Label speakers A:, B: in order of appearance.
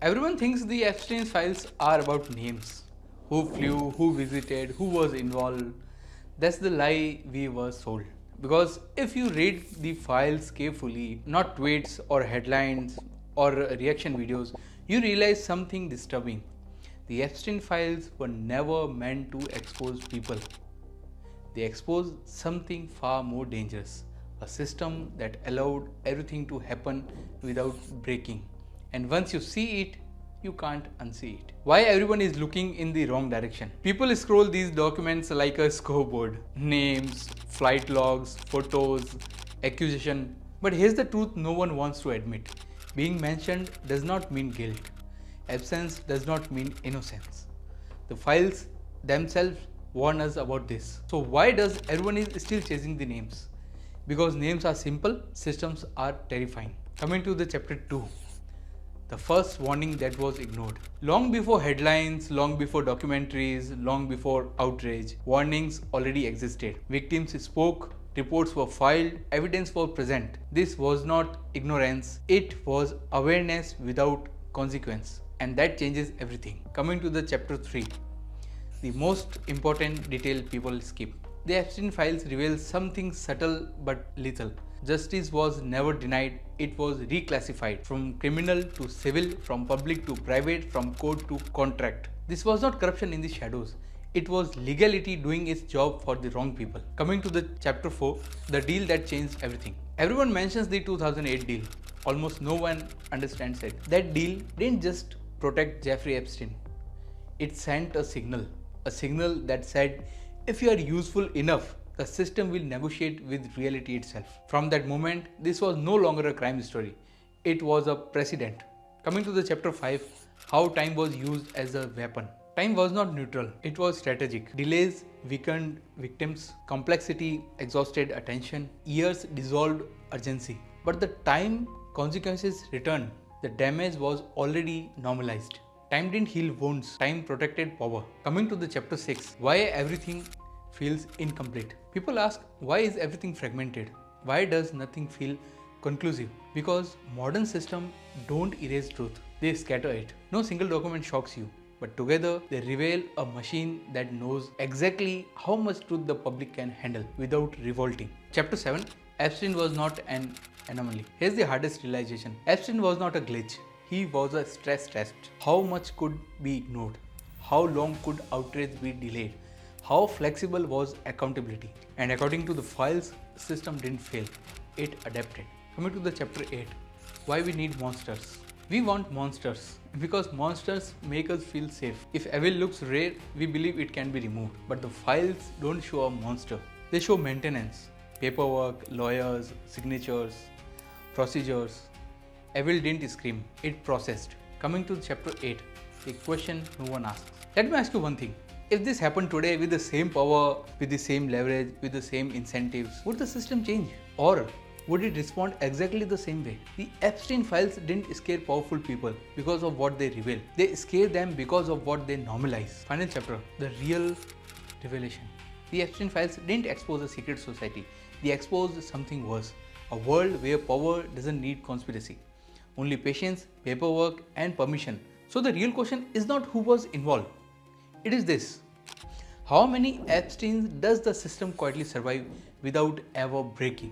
A: Everyone thinks the Epstein files are about names. Who flew, who visited, who was involved. That's the lie we were sold. Because if you read the files carefully, not tweets or headlines or reaction videos, you realize something disturbing. The Epstein files were never meant to expose people. They exposed something far more dangerous, a system that allowed everything to happen without breaking. And once you see it, you can't unsee it. Why everyone is looking in the wrong direction? People scroll these documents like a scoreboard. Names, flight logs, photos, accusation. But here's the truth no one wants to admit. Being mentioned does not mean guilt. Absence does not mean innocence. The files themselves warn us about this. So why does everyone is still chasing the names? Because names are simple, systems are terrifying. Coming to the chapter 2. The first warning that was ignored. Long before headlines, long before documentaries, long before outrage, warnings already existed. Victims spoke, reports were filed, evidence was present. This was not ignorance, it was awareness without consequence. And that changes everything. Coming to the chapter 3. The most important detail people skip. The Epstein files reveal something subtle but lethal. Justice was never denied, it was reclassified from criminal to civil, from public to private, from court to contract. This was not corruption in the shadows, it was legality doing its job for the wrong people. Coming to the chapter 4, the deal that changed everything. Everyone mentions the 2008 deal, almost no one understands it. That deal didn't just protect Jeffrey Epstein, it sent a signal that said, if you are useful enough, the system will negotiate with reality itself. From that moment, this was no longer a crime story. It was a precedent. Coming to the chapter 5, how time was used as a weapon. Time was not neutral, it was strategic. Delays weakened victims, complexity exhausted attention, years dissolved urgency. But the time consequences returned. The damage was already normalized. Time didn't heal wounds, time protected power. Coming to the chapter 6, why everything feels incomplete. People ask, why is everything fragmented? Why does nothing feel conclusive? Because modern systems don't erase truth, they scatter it. No single document shocks you, but together they reveal a machine that knows exactly how much truth the public can handle without revolting. Chapter 7, Epstein was not an anomaly. Here's the hardest realization. Epstein was not a glitch. He was a stress test. How much could be ignored? How long could outrage be delayed? How flexible was accountability? And according to the files, the system didn't fail. It adapted. Coming to the chapter 8, why we need monsters. We want monsters because monsters make us feel safe. If evil looks rare, we believe it can be removed. But the files don't show a monster. They show maintenance, paperwork, lawyers, signatures, procedures. Evil didn't scream, it processed. Coming to chapter 8, a question no one asks. Let me ask you one thing. If this happened today with the same power, with the same leverage, with the same incentives, would the system change? Or would it respond exactly the same way? The Epstein files didn't scare powerful people because of what they reveal. They scare them because of what they normalize. Final chapter, the real revelation. The Epstein files didn't expose a secret society. They exposed something worse. A world where power doesn't need conspiracy. Only patience, paperwork, and permission. So the real question is not who was involved. It is this: how many Epsteins does the system quietly survive without ever breaking?